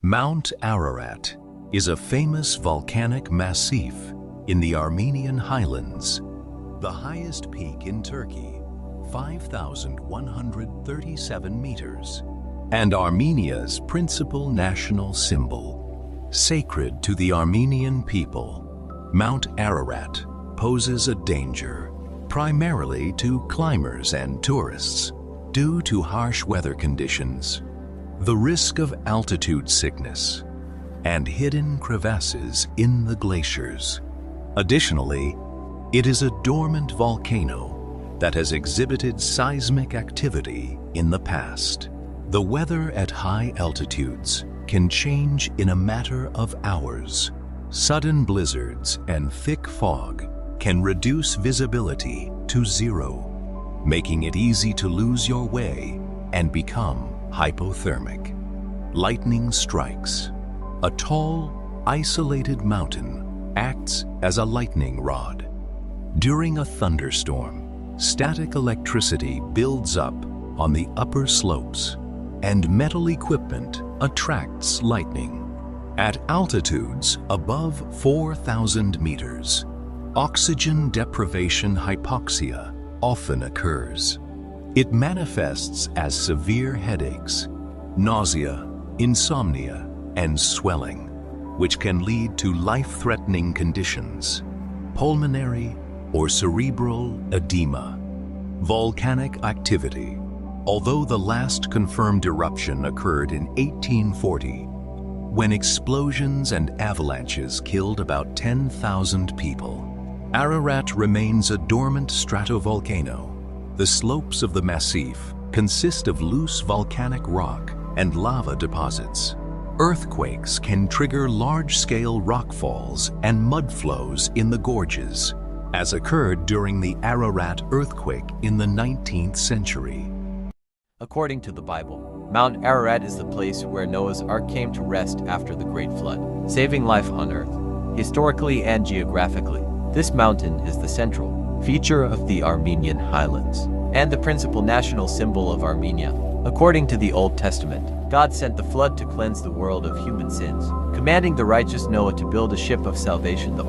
Mount Ararat is a famous volcanic massif in the Armenian highlands, the highest peak in Turkey, 5,137 meters, and Armenia's principal national symbol. Sacred to the Armenian people, Mount Ararat poses a danger primarily to climbers and tourists due to harsh weather conditions, the risk of altitude sickness, and hidden crevasses in the glaciers. Additionally, it is a dormant volcano that has exhibited seismic activity in the past. The weather at high altitudes can change in a matter of hours. Sudden blizzards and thick fog can reduce visibility to zero, making it easy to lose your way and become hypothermic. Lightning strikes. A tall, isolated mountain acts as a lightning rod. During a thunderstorm, static electricity builds up on the upper slopes, and metal equipment attracts lightning. At altitudes above 4,000 meters, oxygen deprivation hypoxia often occurs. It manifests as severe headaches, nausea, insomnia, and swelling, which can lead to life-threatening conditions, pulmonary or cerebral edema. Volcanic activity. Although the last confirmed eruption occurred in 1840, when explosions and avalanches killed about 10,000 people, Ararat remains a dormant stratovolcano. The slopes of the massif consist of loose volcanic rock and lava deposits. Earthquakes can trigger large-scale rockfalls and mud flows in the gorges, as occurred during the Ararat earthquake in the 19th century. According to the Bible, Mount Ararat is the place where Noah's Ark came to rest after the Great Flood, saving life on Earth. Historically and geographically, this mountain is the central feature of the Armenian highlands and the principal national symbol of Armenia. According to the Old Testament, God sent the flood to cleanse the world of human sins, commanding the righteous Noah to build a ship of salvation, the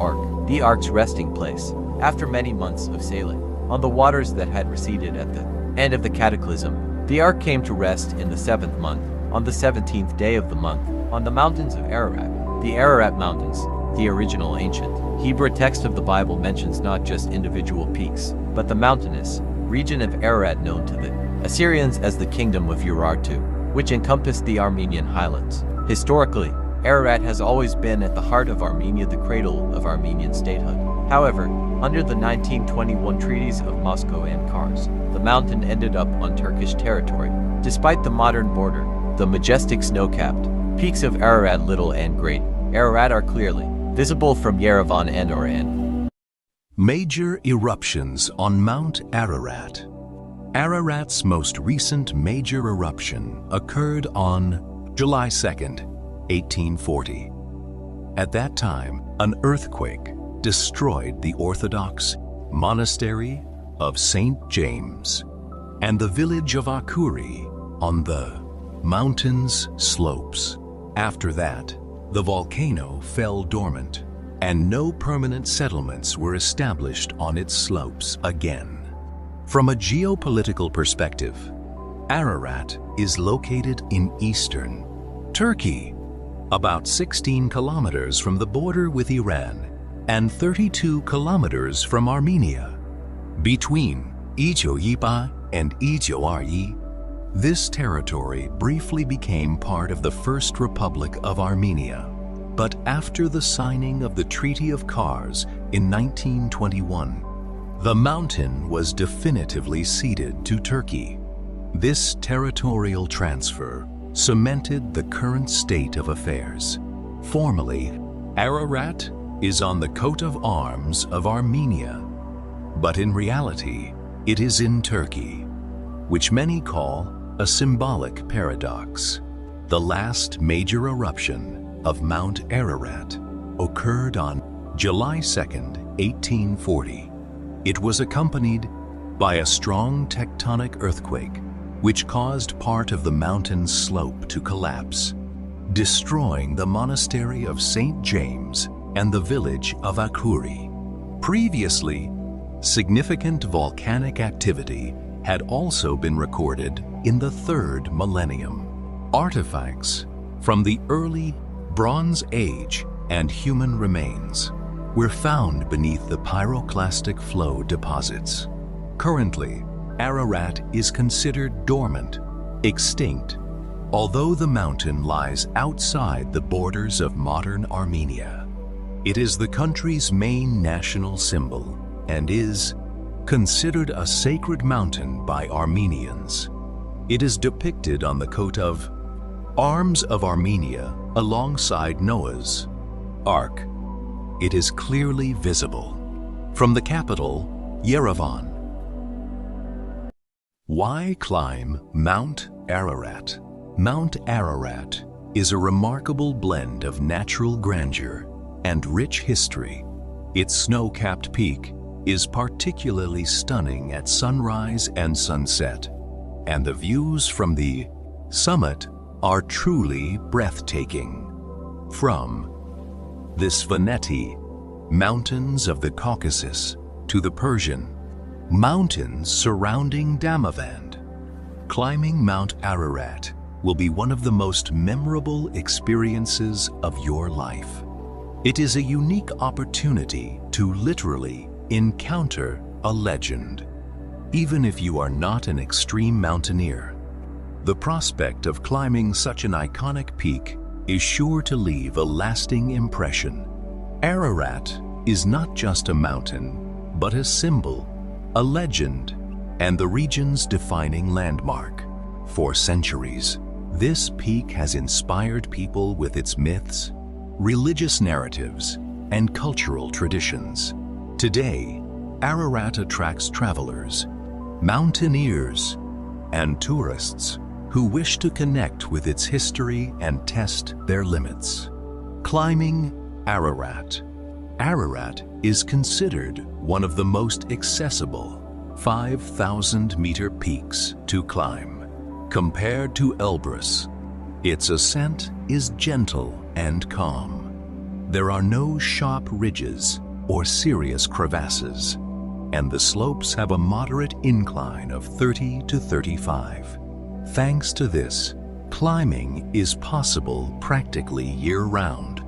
ark's resting place, after many months of sailing on the waters that had receded at the end of the cataclysm. The ark came to rest in the 7th month, on the 17th day of the month, on the mountains of Ararat. The Ararat Mountains, the original ancient Hebrew text of the Bible, mentions not just individual peaks, but the mountainous region of Ararat, known to the Assyrians as the Kingdom of Urartu, which encompassed the Armenian highlands. Historically, Ararat has always been at the heart of Armenia, the cradle of Armenian statehood. However, under the 1921 treaties of Moscow and Kars, the mountain ended up on Turkish territory. Despite the modern border, the majestic snow-capped peaks of Ararat, Little and Great Ararat, are clearly visible from Yerevan and Oran. Major eruptions on Mount Ararat. Ararat's most recent major eruption occurred on July 2nd, 1840. At that time, an earthquake destroyed the Orthodox monastery of St. James and the village of Akuri on the mountain's slopes. After that, the volcano fell dormant, and no permanent settlements were established on its slopes again. From a geopolitical perspective, Ararat is located in eastern Turkey, about 16 kilometers from the border with Iran and 32 kilometers from Armenia. Between Ijoyipa and Ijoaryi, this territory briefly became part of the First Republic of Armenia, but after the signing of the Treaty of Kars in 1921, the mountain was definitively ceded to Turkey. This territorial transfer cemented the current state of affairs. Formally, Ararat is on the coat of arms of Armenia, but in reality, it is in Turkey, which many call a symbolic paradox. The last major eruption of Mount Ararat occurred on July 2nd, 1840. It was accompanied by a strong tectonic earthquake, which caused part of the mountain's slope to collapse. destroying the monastery of St. James and the village of Akuri. Previously, significant volcanic activity had also been recorded in the 3rd millennium. Artifacts from the early Bronze Age and human remains were found beneath the pyroclastic flow deposits. Currently, Ararat is considered dormant, extinct, although the mountain lies outside the borders of modern Armenia. It is the country's main national symbol and is considered a sacred mountain by Armenians. It is depicted on the coat of arms of Armenia alongside Noah's Ark. It is clearly visible from the capital, Yerevan. Why climb Mount Ararat? Mount Ararat is a remarkable blend of natural grandeur and rich history. Its snow-capped peak is particularly stunning at sunrise and sunset, and the views from the summit are truly breathtaking. From the Svaneti Mountains of the Caucasus to the Persian mountains surrounding Damavand, climbing Mount Ararat will be one of the most memorable experiences of your life. It is a unique opportunity to literally encounter a legend. Even if you are not an extreme mountaineer, the prospect of climbing such an iconic peak is sure to leave a lasting impression. Ararat is not just a mountain, but a symbol, a legend, and the region's defining landmark. For centuries, this peak has inspired people with its myths, religious narratives, and cultural traditions. Today, Ararat attracts travelers, mountaineers, and tourists who wish to connect with its history and test their limits. Climbing Ararat. Ararat is considered one of the most accessible 5,000-meter peaks to climb. Compared to Elbrus, its ascent is gentle and calm. There are no sharp ridges or serious crevasses, and the slopes have a moderate incline of 30 to 35. Thanks to this, climbing is possible practically year-round,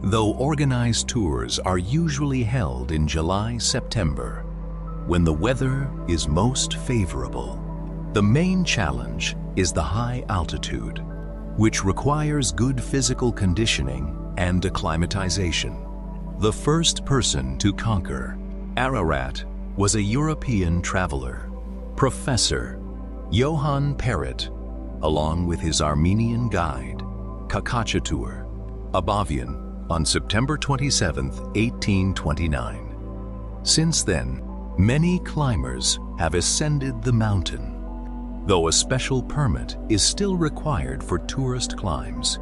though organized tours are usually held in July-September, when the weather is most favorable. The main challenge is the high altitude, which requires good physical conditioning and acclimatization. The first person to conquer Ararat was a European traveler, Professor Johann Perret, along with his Armenian guide, Kakachatur Abavian, on September 27, 1829. Since then, many climbers have ascended the mountain, though a special permit is still required for tourist climbs.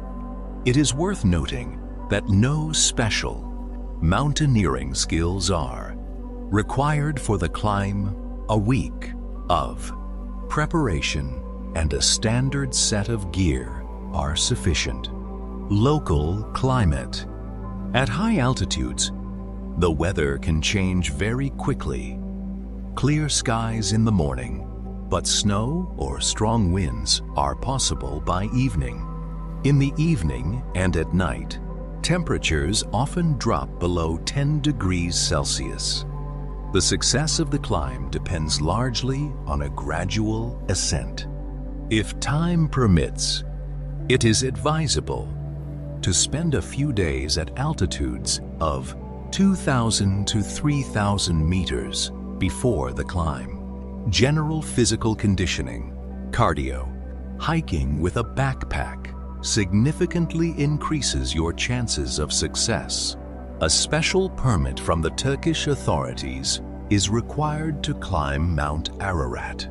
It is worth noting that no special mountaineering skills are required for the climb. A week of preparation and a standard set of gear are sufficient. Local climate. At high altitudes, the weather can change very quickly. Clear skies in the morning, but snow or strong winds are possible by evening. In the evening and at night, temperatures often drop below 10 degrees Celsius. The success of the climb depends largely on a gradual ascent. If time permits, it is advisable to spend a few days at altitudes of 2,000 to 3,000 meters before the climb. General physical conditioning, cardio, hiking with a backpack significantly increases your chances of success. A special permit from the Turkish authorities is required to climb Mount Ararat.